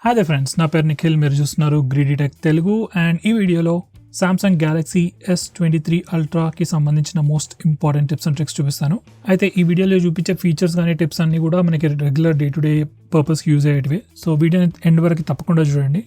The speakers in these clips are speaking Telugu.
హాయ్ దే ఫ్రెండ్స్, నా పేరు నిఖిల్. మీరు చూస్తున్నారు గ్రీడీ టెక్ తెలుగు. అండ్ ఈ వీడియోలో సామ్సంగ్ గ్యాలక్సీ S23 అల్ట్రాకి సంబంధించిన most important tips and tricks చూపిస్తాను. అయితే ఈ వీడియోలో చూపించే ఫీచర్స్ కానీ టిప్స్ అన్ని కూడా మనకి రెగ్యులర్ డే టు డే పర్పస్కి యూజ్ అయ్యేటివి. సో వీడియోని ఎండ్ వరకు తప్పకుండా చూడండి.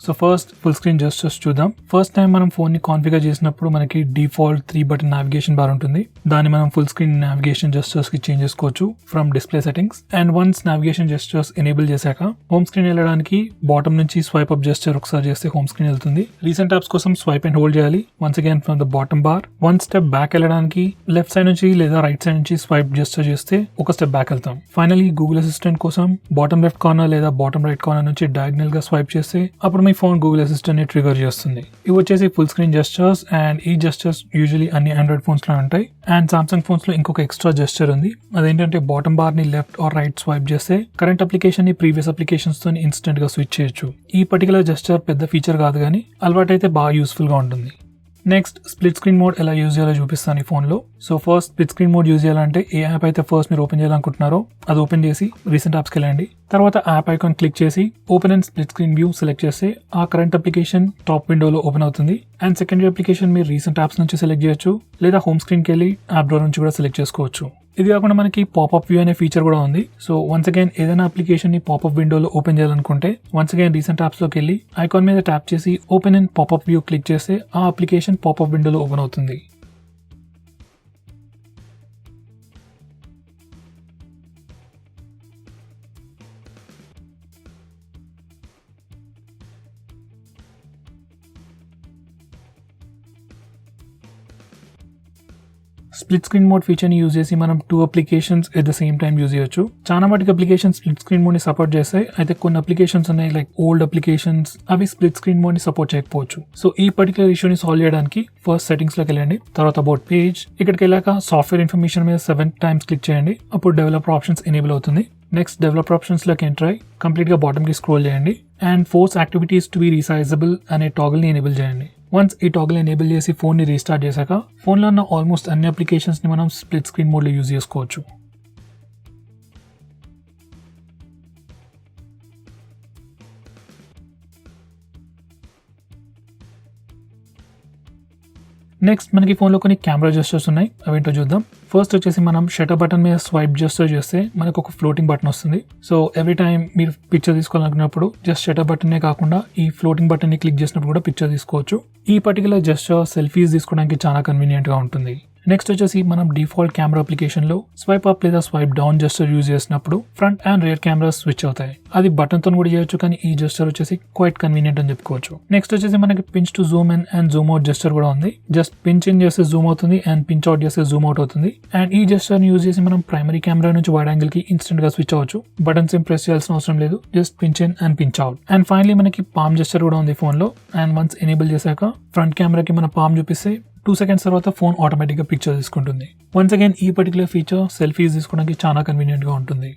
So first full screen gestures చూద్దాం. ఫస్ట్ టైం మనం ఫోన్ని కాన్ఫిగర్ చేసినప్పుడు మనకి డిఫాల్ట్ 3 బటన్ నావిగేషన్ బార్ ఉంటుంది. దాన్ని మనం ఫుల్ స్క్రీన్ నావిగేషన్ జెస్చర్స్ కి చేంజ్ చేసుకోవచ్చు from display settings. And once navigation gestures enable చేశాక హోమ్ స్క్రీన్ వెళ్ళడానికి బాటమ్ నుంచి స్వైప్ అప్ జెస్చర్ ఒకసారి చేస్తే హోమ్ స్క్రీన్ వెళ్తుంది. రీసెంట్ యాప్స్ కోసం స్వైప్ అండ్ హోల్డ్ చేయాలి. Once again from the bottom bar. One step back వెళ్ళడానికి లెఫ్ట్ సైడ్ నుంచి లేదా రైట్ సైడ్ నుంచి స్వైప్ జెస్చర్ చేస్తే ఒక స్టెప్ బ్యాక్ వెళ్తాం. ఫైనలీ గూగుల్ అసిస్టెంట్ కోసం బాటమ్ లెఫ్ట్ కార్నర్ లేదా బాటమ్ రైట్ కార్నర్ నుంచి డయాగ్నల్ గా స్వైప్ చేస్తే అప్పుడు మీ ఫోన్ గూగుల్ అసిస్టెంట్ ని ట్రిగర్ చేస్తుంది. ఇవి వచ్చేసి ఫుల్ స్క్రీన్ జెస్చర్స్. అండ్ ఈ జెస్చర్స్ యూజువలీ అన్ని ఆండ్రాయిడ్ ఫోన్స్ లో ఉంటాయి. అండ్ సామ్సంగ్ ఫోన్స్ లో ఇంకొక ఎక్స్ట్రా జెస్చర్ ఉంది. అదేంటంటే బాటమ్ బార్ ని లెఫ్ట్ ఆర్ రైట్ స్వైప్ చేస్తే కరెంట్ అప్లికేషన్ ని ప్రీవియస్ అప్లికేషన్స్ తో ఇన్స్టెంట్ గా స్విచ్ చేయొచ్చు. ఈ పర్టికులర్ జెస్చర్ పెద్ద ఫీచర్ కాదు, కానీ అలవాటైతే బాగా యూస్ఫుల్ గా ఉంటుంది. నెక్స్ట్ స్ప్లిట్ స్క్రీన్ మోడ్ ఎలా యూజ్ చేయాలో చూపిస్తాను ఈ ఫోన్లో. So first split screen mode use చేయాలంటే ఏ యాప్ అయితే ఫస్ట్ మీరు ఓపెన్ చేయాలనుకుంటున్నారో అది ఓపెన్ చేసి రీసెంట్ యాప్స్కి వెళ్ళండి. తర్వాత యాప్ ఐకాన్ క్లిక్ చేసి open and split screen view select చేస్తే ఆ కరెంట్ అప్లికేషన్ టాప్ విండోలో ఓపెన్ అవుతుంది. అండ్ సెకండరీ అప్లికేషన్ మీరు రీసెంట్ యాప్స్ నుంచి సెలెక్ట్ చేయొచ్చు, లేదా హోమ్ స్క్రీన్కి వెళ్ళి యాప్ డోర్ నుంచి కూడా సెలెక్ట్ చేసుకోవచ్చు. ఇది కాకుండా మనకి పాపప్ వ్యూ అనే ఫీచర్ కూడా ఉంది. సో వన్స్ అగైన్ ఏదైనా అప్లికేషన్ ని పాపప్ విండోలో ఓపెన్ చేయాలనుకుంటే వన్స్ అగైన్ రీసెంట్ యాప్స్ లోకి వెళ్ళి ఐకాన్ మీద ట్యాప్ చేసి open and popup view click చేస్తే ఆ అప్లికేషన్ పాపప్ విండోలో ఓపెన్ అవుతుంది. స్ప్లిట్ స్క్రీన్ మోడ్ ఫీచర్ ని యూజ్ చేసి మనం 2 applications at the same time use చేయొచ్చు. చాలా మటుకు అప్లికేషన్స్ స్ప్లిట్ స్క్రీన్ మోడ్ ని సపోర్ట్ చేస్తాయి. అయితే కొన్ని అప్లికేషన్స్ ఉన్నాయి లైక్ ఓల్డ్ అప్లికేషన్స్, అవి స్ప్లిట్ స్క్రీన్ మోడ్ ని సపోర్ట్ చేయకపోవచ్చు. సో ఈ పర్టికులర్ ఇష్యూని సాల్వ్ చేయడానికి ఫస్ట్ సెట్టింగ్స్ లోకి వెళ్ళండి. తర్వాత అబౌట్ పేజ్, ఇక్కడికి వెళ్ళాక సాఫ్ట్వేర్ ఇన్ఫర్మేషన్ మీద 7 టైమ్స్ క్లిక్ చేయండి. అప్పుడు డెవలపర్ ఆప్షన్స్ ఎనేబుల్ అవుతుంది. నెక్స్ట్ డెవలపర్ ఆప్షన్స్ లోకి ఎంటర్ అయ్యి కంప్లీట్ గా బాటమ్ కి స్క్రోల్ చేయండి. And force activities to be resizable అనే టాగిల్ ని ఎనేబుల్ చేయండి. వన్స్ ఈ టాగిల్ ఎనేబుల్ చేసి ఫోన్ ని రీస్టార్ట్ చేశాక ఫోన్లో ఉన్న ఆల్మోస్ట్ అన్ని అప్లికేషన్స్ ని మనం స్ప్లిట్ స్క్రీన్ మోడ్ లో యూజ్ చేసుకోవచ్చు. నెక్స్ట్ మనకి ఫోన్లో కొన్ని కెమెరా జెస్చర్స్ ఉన్నాయి, అవేంటో చూద్దాం. ఫస్ట్ వచ్చేసి మనం షటర్ బటన్ మీద స్వైప్ జెస్చర్ చేస్తే మనకు ఒక ఫ్లోటింగ్ బటన్ వస్తుంది. సో ఎవ్రీ టైం మీరు పిక్చర్ తీసుకోవాలనుకున్నప్పుడు జస్ట్ షటర్ బటన్నే కాకుండా ఈ ఫ్లోటింగ్ బటన్ ని క్లిక్ చేసినప్పుడు కూడా పిక్చర్ తీసుకోవచ్చు. ఈ పర్టికులర్ జెస్చర్ సెల్ఫీస్ తీసుకోవడానికి చాలా కన్వీనియంట్ గా ఉంటుంది. నెక్స్ట్ వచ్చేసి మనం డిఫాల్ట్ కెమెరా అప్లికేషన్ లో స్వైప్ అప్ లేదా స్వైప్ డౌన్ జెస్చర్ యూజ్ చేసినప్పుడు front and rear cameras switch అవుతాయి. అది బటన్ తో కూడా చేయొచ్చు, కానీ ఈ జెస్చర్ వచ్చేసి క్వైట్ కన్వీనియంట్ అని చెప్పుకోవచ్చు. నెక్స్ట్ వచ్చేసి మనకి pinch to Zoom in and Zoom out gesture కూడా ఉంది. జస్ట్ పించ్ ఇన్ చేస్తే జూమ్ అవుతుంది అండ్ పించ్ అవుట్ చేస్తే జూమ్ అవుట్ అవుతుంది. అండ్ ఈ జెస్చర్ ని యూజ్ చేసి మనం ప్రైమరీ కెమెరా నుంచి వైడ్ యాంగిల్ కి ఇన్స్టెంట్ గా స్విచ్ అవ్వచ్చు. బటన్స్ ఏం ప్రెస్ చేయాల్సిన అవసరం లేదు, just pinch in and pinch out. And finally మనకి పామ్ జెస్చర్ కూడా ఉంది ఫోన్ లో. అండ్ వన్స్ ఎనేబుల్ చేశాక ఫ్రంట్ కెమెరాకి మన పామ్ చూపిస్తే 2 సెకండ్స్ తర్వాత ఫోన్ ఆటోమేటిక్ గా పిక్చర్ తీసుకుంటుంది. వన్స్ అగైన్ ఈ పర్టికులర్ ఫీచర్ సెల్ఫీస్ తీసుకోవడానికి చాలా కన్వీనియంట్ గా ఉంటుంది.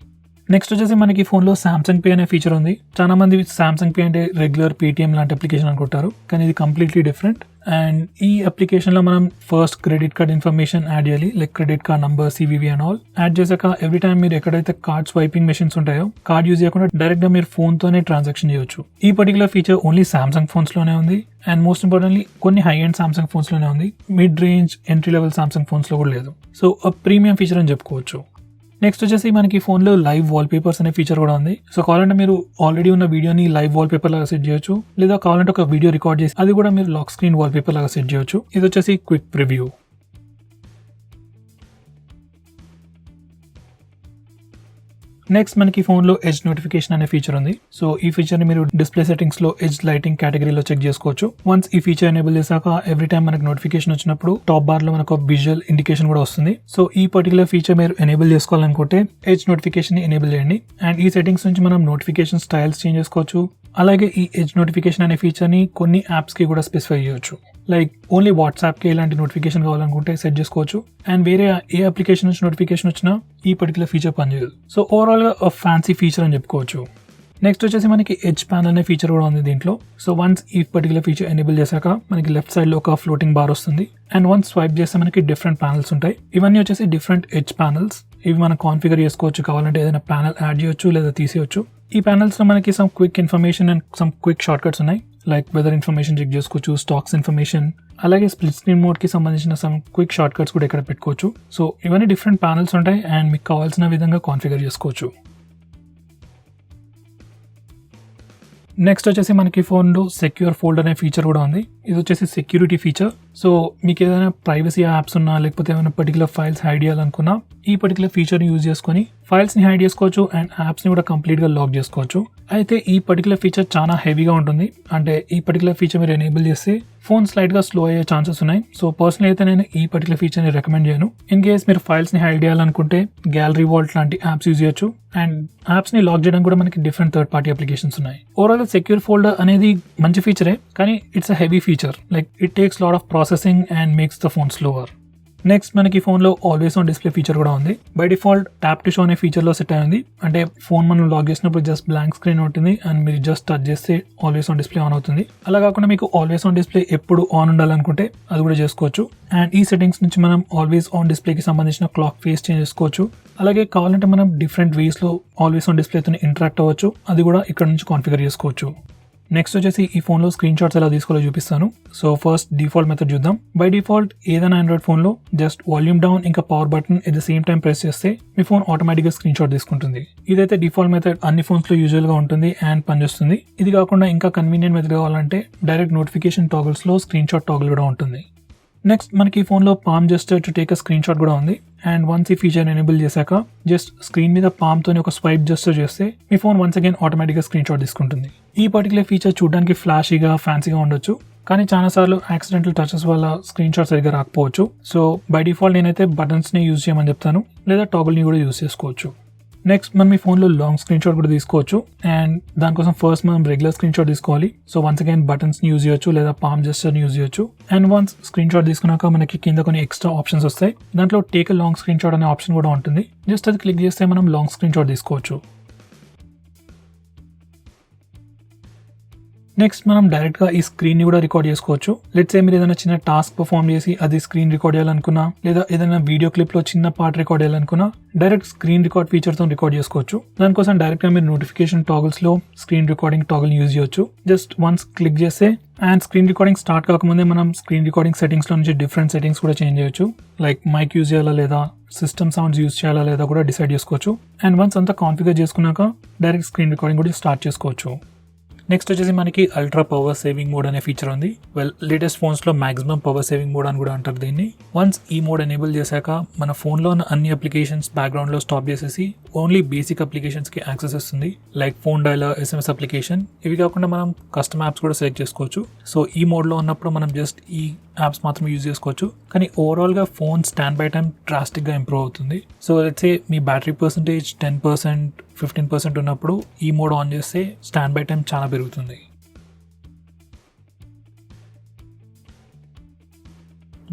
నెక్స్ట్ వచ్చేసి మనకి ఫోన్లో సామ్సంగ్ పే అనే ఫీచర్ ఉంది. చాలా మంది సామ్సంగ్ పే అంటే రెగ్యులర్ పేటిఎం లాంటి అప్లికేషన్ అనుకుంటారు, కానీ ఇది కంప్లీట్లీ డిఫరెంట్. అండ్ ఈ అప్లికేషన్ లో మనం first credit card information add చేయాలి, like credit card number, CVV and all. Add చేశాక ఎవ్రీ టైం మీరు ఎక్కడైతే కార్డ్ స్వైపింగ్ మెషిన్స్ ఉంటాయో కార్డ్ యూజ్ చేయకుండా డైరెక్ట్ గా మీరు ఫోన్ తోనే ట్రాన్సాక్షన్ చేయొచ్చు. ఈ particular feature only Samsung phones లోనే ఉంది. అండ్ మోస్ట్ ఇంపార్టెంట్లీ కొన్ని హై ఎండ్ సామ్సంగ్ ఫోన్స్ లోనే ఉంది. Mid range entry level Samsung phones లో కూడా లేదు. సో ప్రీమియం ఫీచర్ అని చెప్పుకోవచ్చు. నెక్స్ట్ వచ్చేసి మనకి ఫోన్లో లైవ్ వాల్ పేపర్స్ అనే ఫీచర్ కూడా ఉంది. సో కావాలంటే మీరు ఆల్రెడీ ఉన్న వీడియోని లైవ్ వాల్ పేపర్ లాగా సెట్ చేయొచ్చు, లేదా కావాలంటే ఒక వీడియో రికార్డ్ చేసి అది కూడా మీరు లాక్ స్క్రీన్ వాల్ పేపర్ లాగా సెట్ చేయొచ్చు. ఇది వచ్చేసి క్విక్ ప్రివ్యూ. నెక్స్ట్ మనకి ఫోన్లో ఎడ్జ్ నోటిఫికేషన్ అనే ఫీచర్ ఉంది. సో ఈ ఫీచర్ ని మీరు డిస్ప్లే సెట్టింగ్స్ లో ఎడ్జ్ లైటింగ్ కేటగిరీలో చెక్ చేసుకోవచ్చు. వన్స్ ఈ ఫీచర్ ఎనేబుల్ చేశాక ఎవ్రీ టైం మనకి నోటిఫికేషన్ వచ్చినప్పుడు టాప్ బార్ లో మనకు విజువల్ ఇండికేషన్ కూడా వస్తుంది. సో ఈ పర్టికులర్ ఫీచర్ మీరు ఎనేబుల్ చేసుకోవాలనుకుంటే ఎడ్జ్ నోటిఫికేషన్ ని ఎనేబుల్ చేయండి. అండ్ ఈ సెట్టింగ్స్ నుంచి మనం నోటిఫికేషన్ స్టైల్స్ చేంజ్ చేసుకోవచ్చు. అలాగే ఈ ఎడ్జ్ నోటిఫికేషన్ అనే ఫీచర్ ని కొన్ని యాప్స్ కి కూడా స్పెసిఫై చేయొచ్చు. లైక్ ఓన్లీ వాట్సాప్ కి ఇలాంటి నోటిఫికేషన్ కావాలనుకుంటే సెట్ చేసుకోవచ్చు. అండ్ వేరే ఏ అప్లికేషన్ నుంచి నోటిఫికేషన్ వచ్చినా ఈ పర్టికులర్ ఫీచర్ పనిచేయదు. సో ఓవరాల్ గా ఫ్యాన్సీ ఫీచర్ అని చెప్పుకోవచ్చు. నెక్స్ట్ వచ్చేసి మనకి ఎడ్జ్ ప్యానల్ అనే ఫీచర్ కూడా ఉంది దీంట్లో. సో వన్స్ ఈ పర్టికులర్ ఫీచర్ ఎనేబుల్ చేశాక మనకి లెఫ్ట్ సైడ్ లో ఒక ఫ్లోటింగ్ బార్ వస్తుంది. అండ్ వన్స్ స్వైప్ చేస్తే మనకి డిఫరెంట్ ప్యానల్స్ ఉంటాయి. ఇవన్నీ వచ్చేసి డిఫరెంట్ ఎడ్జ్ ప్యానల్స్. ఇవి మనం కాన్ఫిగర్ చేసుకోవచ్చు. కావాలంటే ఏదైనా ప్యానల్ యాడ్ చేయొచ్చు లేదా తీసేయచ్చు. ఈ ప్యానల్స్ లో మనకి some quick information and some quick short cuts ఉన్నాయి. లైక్ వెదర్ ఇన్ఫర్మేషన్ చెక్ చేసుకోవచ్చు, స్టాక్స్ ఇన్ఫర్మేషన్, అలాగే స్ప్లిట్ స్క్రీన్ మోడ్ కి సంబంధించిన సమ్ క్విక్ షార్ట్ కట్స్ కూడా ఇక్కడ పెట్టుకోవచ్చు. సో ఇవన్నీ డిఫరెంట్ ప్యానల్స్ ఉంటాయి అండ్ మీకు కావాల్సిన విధంగా కాన్ఫిగర్ చేసుకోవచ్చు. నెక్స్ట్ వచ్చేసి మనకి ఫోన్లో సెక్యూర్ ఫోల్డర్ అనే ఫీచర్ కూడా ఉంది. ఇది వచ్చేసి సెక్యూరిటీ ఫీచర్. సో మీకు ఏదైనా ప్రైవసీ యాప్స్ ఉన్నా లేకపోతే ఏమైనా పర్టికులర్ ఫైల్స్ హైడ్ చేయాలనుకున్నా ఈ పర్టికులర్ ఫీచర్ యూజ్ చేసుకొని ఫైల్స్ ని హైడ్ చేసుకోవచ్చు అండ్ యాప్స్ ని కూడా కంప్లీట్ గా లాక్ చేసుకోవచ్చు. అయితే ఈ పర్టికులర్ ఫీచర్ చాలా హెవీగా ఉంటుంది. అంటే ఈ పర్టికులర్ ఫీచర్ మీరు ఎనేబుల్ చేస్తే ఫోన్ స్లైట్ గా స్లో అయ్యే ఛాన్సెస్ ఉన్నాయి. సో పర్సనల్ అయితే నేను ఈ పర్టికులర్ ఫీచర్ ని రికమెండ్ చేయను. ఇన్ కేస్ మీరు ఫైల్స్ ని హైడ్ చేయాలనుకుంటే గ్యాలరీ వాల్ట్ లాంటి యాప్స్ యూజ్ చేయొచ్చు. అండ్ యాప్స్ ని లాక్ చేయడానికి కూడా మనకి డిఫరెంట్ థర్డ్ పార్టీ అప్లికేషన్స్ ఉన్నాయి. ఓవరాల్ సెక్యూర్ ఫోల్డర్ అనేది మంచి ఫీచరే, కానీ it's a heavy feature. Like it takes lot of processing and makes the phone slower. Next మనకి ఫోన్లో ఆల్వేస్ ఆన్ డిస్ప్లే ఫీచర్ కూడా ఉంది. By default tap to show అనే ఫీచర్లో సెట్ అయింది. అంటే ఫోన్ మనం లాక్ చేసినప్పుడు జస్ట్ బ్లాంక్ స్క్రీన్ ఉంటుంది అండ్ మీరు జస్ట్ టచ్ చేస్తే ఆల్వేస్ ఆన్ డిస్ప్లే ఆన్ అవుతుంది. అలా కాకుండా మీకు ఆల్వేస్ ఆన్ డిస్ప్లే ఎప్పుడు ఆన్ ఉండాలనుకుంటే అది కూడా చేసుకోవచ్చు. అండ్ ఈ సెట్టింగ్స్ నుంచి మనం ఆల్వేస్ ఆన్ డిస్ప్లేకి సంబంధించిన క్లాక్ ఫేస్ చేంజ్ చేసుకోవచ్చు. అలాగే కావాలంటే మనం డిఫరెంట్ వేస్లో ఆల్వేస్ ఆన్ డిస్ప్లేతో ఇంటరాక్ట్ అవ్వచ్చు. అది కూడా ఇక్కడ నుంచి కాన్ఫిగర్ చేసుకోవచ్చు. నెక్స్ట్ వచ్చేసి ఈ ఫోన్లో స్క్రీన్ షాట్స్ ఎలా తీసుకోవాలో చూపిస్తాను. సో ఫస్ట్ డిఫాల్ట్ మెథడ్ చూద్దాం. బై డిఫాల్ట్ ఏదైనా ఆండ్రాయిడ్ ఫోన్లో జస్ట్ వాల్యూమ్ డౌన్ ఇంకా power button at the same time press చేస్తే మీ ఫోన్ ఆటోమేటిక్గా స్క్రీన్ షాట్ తీసుకుంటుంది. ఇదైతే డిఫాల్ట్ మెథడ్ అన్ని ఫోన్స్లో యూజువల్గా ఉంటుంది అండ్ పనిచేస్తుంది. ఇది కాకుండా ఇంకా కన్వీనియంట్ మెథడ్ కావాలంటే డైరెక్ట్ నోటిఫికేషన్ టాగిల్స్లో స్క్రీన్ షాట్ టాగిల్ కూడా ఉంటుంది. నెక్స్ట్ మనకి ఈ ఫోన్లో palm gesture to take a screenshot కూడా ఉంది. అండ్ వన్స్ ఈ ఫీచర్ ఎనేబుల్ చేశాక జస్ట్ స్క్రీన్ మీద పామ్తోనే ఒక స్వైప్ జెస్చర్ చేస్తే మీ ఫోన్ వన్స్ అగైన్ ఆటోమేటిక్గా స్క్రీన్ షాట్ తీసుకుంటుంది. ఈ పర్టికులర్ ఫీచర్ చూడడానికి ఫ్లాషీగా ఫ్యాన్సీగా ఉండొచ్చు, కానీ చాలా సార్లు యాక్సిడెంటల్ టచెస్ వల్ల స్క్రీన్ షాట్ సరిగ్గా రాకపోవచ్చు. సో బై డిఫాల్ట్ నేనైతే బటన్స్ని యూజ్ చేయమని చెప్తాను, లేదా టాగుల్ని కూడా యూజ్ చేసుకోవచ్చు. నెక్స్ట్ మనం మీ ఫోన్లో లాంగ్ స్క్రీన్ షాట్ కూడా తీసుకోవచ్చు. అండ్ దానికోసం ఫస్ట్ మనం రెగ్యులర్ స్క్రీన్ షాట్ తీసుకోవాలి. సో వన్స్ అగైన్ బటన్స్ని యూజ్ చేయొచ్చు లేదా పామ్ జెస్చర్ని యూజ్ చేయొచ్చు. అండ్ వన్స్ స్క్రీన్ షాట్ తీసుకున్నాక మనకి కింద కొన్ని ఎక్స్ట్రా ఆప్షన్స్ వస్తాయి. దాంట్లో take a long screen shot అనే ఆప్షన్ కూడా ఉంటుంది. జస్ట్ అది క్లిక్ చేస్తే మనం లాంగ్ స్క్రీన్ షాట్ తీసుకోవచ్చు. నెక్స్ట్ మనం డైరెక్ట్గా ఈ స్క్రీన్ని కూడా రికార్డ్ చేసుకోవచ్చు. లెట్స్ సే మీరు ఏదైనా చిన్న టాస్క్ పర్ఫామ్ చేసి అది స్క్రీన్ రికార్డ్ చేయాలనుకున్నా, లేదా ఏదైనా వీడియో క్లిప్లో చిన్న పార్ట్ రికార్డ్ చేయాలనుకున్నా డైరెక్ట్ స్క్రీన్ రికార్డ్ ఫీచర్తో రికార్డ్ చేసుకోవచ్చు. దానికోసం డైరెక్ట్గా మీరు నోటిఫికేషన్ టాగిల్స్లో స్క్రీన్ రికార్డింగ్ టాగిల్ యూజ్ చేయొచ్చు. జస్ట్ వన్స్ క్లిక్ చేస్తే అండ్ స్క్రీన్ రికార్డింగ్ స్టార్ట్ కాకముందే మనం స్క్రీన్ రికార్డింగ్ సెట్టింగ్స్లో నుంచి డిఫరెంట్ సెట్టింగ్స్ కూడా చేంజ్ చేయొచ్చు. లైక్ మైక్ యూజ్ చేయాలా లేదా సిస్టమ్ సౌండ్స్ యూజ్ చేయాలా లేదా కూడా డిసైడ్ చేసుకోవచ్చు. అండ్ వన్స్ అంతా కాన్ఫిగర్ చేసుకున్నాక డైరెక్ట్ స్క్రీన్ రికార్డింగ్ కూడా స్టార్ట్ చేసుకోవచ్చు. నెక్స్ట్ వచ్చేసి మనకి అల్ట్రా పవర్ సేవింగ్ మోడ్ అనే ఫీచర్ ఉంది. లేటెస్ట్ ఫోన్స్లో మాక్సిమం పవర్ సేవింగ్ మోడ్ అని కూడా అంటారు దీన్ని. వన్స్ ఈ మోడ్ ఎనేబుల్ చేశాక మన ఫోన్లో ఉన్న అన్ని అప్లికేషన్స్ బ్యాక్గ్రౌండ్లో స్టాప్ చేసేసి ఓన్లీ బేసిక్ అప్లికేషన్స్కి యాక్సెస్ ఇస్తుంది. Like phone dialler, SMS application. ఇవి కాకుండా మనం కస్టమ్ యాప్స్ కూడా సెలెక్ట్ చేసుకోవచ్చు. సో ఈ మోడ్లో ఉన్నప్పుడు మనం జస్ట్ ఈ యాప్స్ మాత్రం యూజ్ చేసుకోవచ్చు. కానీ ఓవరాల్గా ఫోన్ స్టాండ్ బై టైం డ్రాస్టిక్గా ఇంప్రూవ్ అవుతుంది. సో లెట్స్ సే మీ బ్యాటరీ పర్సెంటేజ్ 10%, 15% ఉన్నప్పుడు ఈ మోడ్ ఆన్ చేస్తే స్టాండ్ బై టైం చాలా పెరుగుతుంది.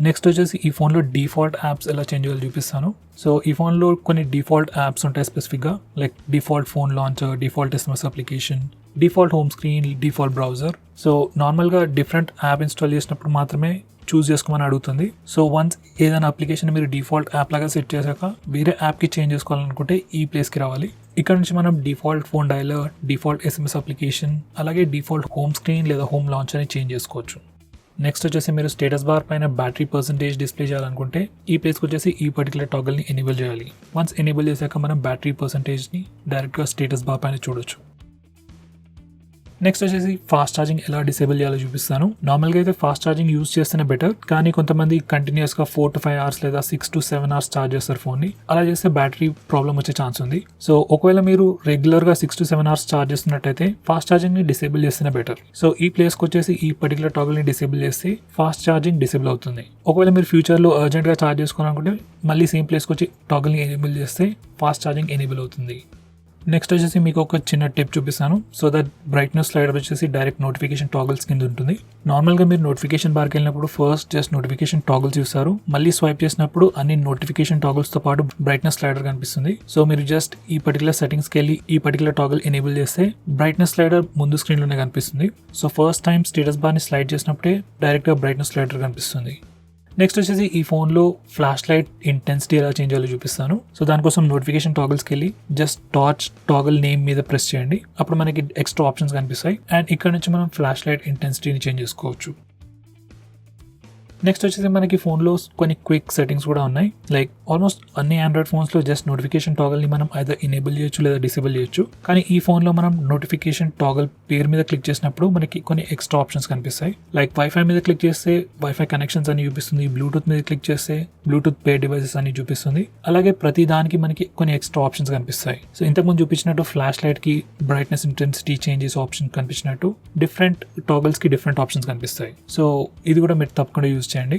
నెక్స్ట్ వచ్చేసి ఈ ఫోన్లో డిఫాల్ట్ యాప్స్ ఎలా చేంజ్ చేయాలో చూపిస్తాను. సో ఈ ఫోన్లో కొన్ని డిఫాల్ట్ యాప్స్ ఉంటాయి స్పెసిఫిక్గా. Like default phone launcher, default SMS application, default home screen, default browser. So నార్మల్గా డిఫరెంట్ యాప్ ఇన్స్టాల్ చేసినప్పుడు మాత్రమే చూస్ చేసుకోమని అడుగుతుంది. సో వన్స్ ఏదైనా అప్లికేషన్ మీరు డిఫాల్ట్ యాప్ లాగా సెట్ చేశాక వేరే యాప్కి చేంజ్ చేసుకోవాలనుకుంటే ఈ ప్లేస్కి రావాలి. ఇక్కడ నుంచి మనం default phone dialler, default SMS application, అలాగే డిఫాల్ట్ హోమ్ స్క్రీన్ లేదా హోమ్ లాంచర్ని చేంజ్ చేసుకోవచ్చు. నెక్స్ట్ వచ్చేసి మీరు స్టేటస్ బార్ పైన బ్యాటరీ పర్సెంటేజ్ డిస్ప్లే చేయాలనుకుంటే ఈ ప్లేస్కి వచ్చేసి ఈ పర్టికులర్ టాగల్ని ఎనేబుల్ చేయాలి. వన్స్ ఎనేబుల్ చేశాక మనం బ్యాటరీ పర్సెంటేజ్ని డైరెక్ట్గా స్టేటస్ బార్ పైన చూడొచ్చు. నెక్స్ట్ వచ్చేసి ఫాస్ట్ ఛార్జింగ్ ఎలా డిసేబుల్ చేయాలో చూపిస్తాను. నార్మల్గా అయితే ఫాస్ట్ ఛార్జింగ్ యూజ్ చేస్తేనే బెటర్, కానీ కొంతమంది కంటిన్యూస్గా 4 to 5 hours లేదా 6 to 7 hours ఛార్జ్ చేస్తారు ఫోన్ని. అలా చేస్తే బ్యాటరీ ప్రాబ్లం వచ్చే ఛాన్స్ ఉంది. సో ఒకవేళ మీరు రెగ్యులర్గా 6 to 7 hours ఛార్జ్ చేస్తున్నట్టయితే ఫాస్ట్ ఛార్జింగ్ని డిసేబుల్ చేస్తేనే బెటర్. సో ఈ ప్లేస్కి వచ్చేసి ఈ పర్టికులర్ టాగల్ని డిసేబుల్ చేస్తే ఫాస్ట్ ఛార్జింగ్ డిసేబుల్ అవుతుంది. ఒకవేళ మీరు ఫ్యూచర్లో అర్జెంట్గా ఛార్జ్ చేసుకోవాలనుకుంటే మళ్ళీ సేమ్ ప్లేస్కి వచ్చి టాగల్ని ఎనేబుల్ చేస్తే ఫాస్ట్ ఛార్జింగ్ ఎనేబుల్ అవుతుంది. నెక్స్ట్ వచ్చేసి మీకు ఒక చిన్న టిప్ చూపిస్తాను. సో దట్ బ్రైట్నెస్ స్లైడర్ వచ్చేసి డైరెక్ట్ నోటిఫికేషన్ టాగల్స్ కింద ఉంటుంది. నార్మల్గా మీరు నోటిఫికేషన్ బార్కి వెళ్ళినప్పుడు ఫస్ట్ జస్ట్ నోటిఫికేషన్ టాగల్స్ చూస్తారు, మళ్ళీ స్వైప్ చేసినప్పుడు అన్ని నోటిఫికేషన్ టాగల్స్తో పాటు బ్రైట్నెస్ స్లైడర్ కనిపిస్తుంది. సో మీరు జస్ట్ ఈ పర్టికులర్ సెట్టింగ్స్కి వెళ్ళి ఈ పర్టికులర్ టాగల్ ఎనేబుల్ చేస్తే బ్రైట్నెస్ స్లైడర్ ముందు స్క్రీన్లోనే కనిపిస్తుంది. సో ఫస్ట్ టైం స్టేటస్ బార్ని స్లైడ్ చేసినప్పుడే డైరెక్ట్గా బ్రైట్నెస్ స్లైడర్ కనిపిస్తుంది. నెక్స్ట్ వచ్చేసి ఈ ఫోన్లో ఫ్లాష్ లైట్ ఇంటెన్సిటీ ఎలా చేంజ్ చేయాలో చూపిస్తాను. సో దానికోసం నోటిఫికేషన్ టాగల్స్కి వెళ్ళి జస్ట్ టార్చ్ టాగల్ నేమ్ మీద ప్రెస్ చేయండి. అప్పుడు మనకి ఎక్స్ట్రా ఆప్షన్స్ కనిపిస్తాయి అండ్ ఇక్కడ నుంచి మనం ఫ్లాష్ లైట్ ఇంటెన్సిటీని చేంజ్ చేసుకోవచ్చు. నెక్స్ట్ వచ్చేసి మనకి ఫోన్లో కొన్ని క్విక్ సెట్టింగ్స్ కూడా ఉన్నాయి. లైక్ ఆల్మోస్ట్ అన్ని ఆండ్రాయిడ్ ఫోన్స్లో జస్ట్ నోటిఫికేషన్ టాగల్ని మనం ఐదర్ ఎనేబుల్ చేయొచ్చు లేదా డిసేబుల్ చేయొచ్చు. కానీ ఈ ఫోన్లో మనం నోటిఫికేషన్ టాగల్ పేరు మీద క్లిక్ చేసినప్పుడు మనకి కొన్ని ఎక్స్ట్రా ఆప్షన్స్ కనిపిస్తాయి. లైక్ వైఫై మీద క్లిక్ చేస్తే వైఫై కనెక్షన్స్ అని చూపిస్తుంది, బ్లూటూత్ మీద క్లిక్ చేస్తే బ్లూటూత్ పేర్ డివైసెస్ అని చూపిస్తుంది. అలాగే ప్రతి దానికి మనకి కొన్ని ఎక్స్ట్రా ఆప్షన్స్ కనిపిస్తాయి. సో ఇంతకుముందు చూపించినట్టు ఫ్లాష్ లైట్కి బ్రైట్నెస్ ఇంటెన్సిటీ చేంజెస్ ఆప్షన్ కనిపించినట్టు డిఫరెంట్ టాగల్స్కి డిఫరెంట్ ఆప్షన్స్ కనిపిస్తాయి. సో ఇది కూడా మీరు తప్పకుండా యూజ్ చేయండి.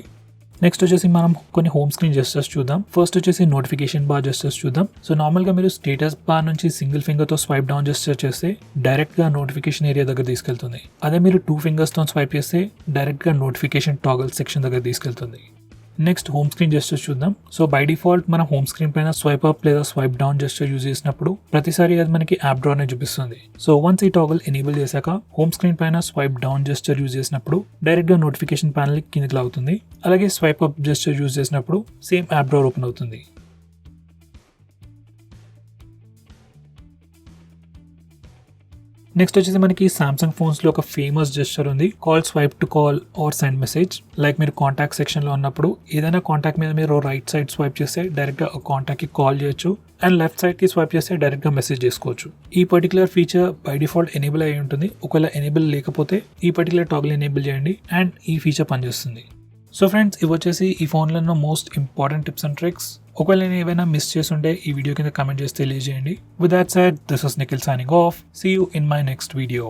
నెక్స్ట్ వచ్చేసి మనం కొన్ని హోమ్ స్క్రీన్ జెస్చర్స్ చూద్దాం. ఫస్ట్ వచ్చేసి నోటిఫికేషన్ బార్ జెస్చర్స్ చూద్దాం. సో నార్మల్గా మీరు స్టేటస్ బార్ నుంచి సింగిల్ ఫింగర్తో స్వైప్ డౌన్ జెస్చర్ చేస్తే డైరెక్ట్గా నోటిఫికేషన్ ఏరియా దగ్గర తీసుకెళ్తుంది. అదే మీరు 2 ఫింగర్స్తో స్వైప్ చేస్తే డైరెక్ట్గా నోటిఫికేషన్ టాగల్ సెక్షన్ దగ్గర తీసుకెళ్తుంది. నెక్స్ట్ హోమ్ స్క్రీన్ జెస్చర్ చూద్దాం. సో బై డిఫాల్ట్ మనం హోమ్ స్క్రీన్ పైన స్వైప్ అప్ లేదా స్వైప్ డౌన్ జెస్చర్ యూజ్ చేసినప్పుడు ప్రతిసారి అది మనకి యాప్ డ్రా ని చూపిస్తుంది. సో వన్స్ ఈ టాగల్ ఎనేబుల్ చేశాక హోమ్ స్క్రీన్ పైన స్వైప్ డౌన్ జెస్చర్ యూజ్ చేసినప్పుడు డైరెక్ట్ గా నోటిఫికేషన్ ప్యానల్ కిందకి లాగుతుంది. అలాగే స్వైప్ అప్ జెస్చర్ యూజ్ చేసినప్పుడు సేమ్ యాప్ డ్రా ఓపెన్ అవుతుంది. నెక్స్ట్ వచ్చేసి మనకి సామ్సంగ్ ఫోన్స్లో ఒక ఫేమస్ జెస్చర్ ఉంది, call swipe to call or send message. Like మీరు కాంటాక్ట్ సెక్షన్లో ఉన్నప్పుడు ఏదైనా కాంటాక్ట్ మీద మీరు రైట్ సైడ్ స్వైప్ చేస్తే డైరెక్ట్గా ఒక కాంటాక్ట్కి కాల్ చేయొచ్చు అండ్ లెఫ్ట్ సైడ్కి స్వైప్ చేస్తే డైరెక్ట్గా మెసేజ్ చేసుకోవచ్చు. ఈ particular feature by default enable అయి ఉంటుంది. ఒకవేళ ఎనేబుల్ లేకపోతే ఈ పర్టికులర్ టాగల్ ఎనేబుల్ చేయండి అండ్ ఈ ఫీచర్ పనిచేస్తుంది. సో ఫ్రెండ్స్, ఇవి వచ్చేసి ఈ ఫోన్లో ఉన్న most important tips and tricks. ఒకవేళ నేను ఏవైనా మిస్ చేస్తుంటే ఈ వీడియో కింద కమెంట్ చేసి తెలియజేయండి. With that said, this was Nikhil signing off. See you in my next video.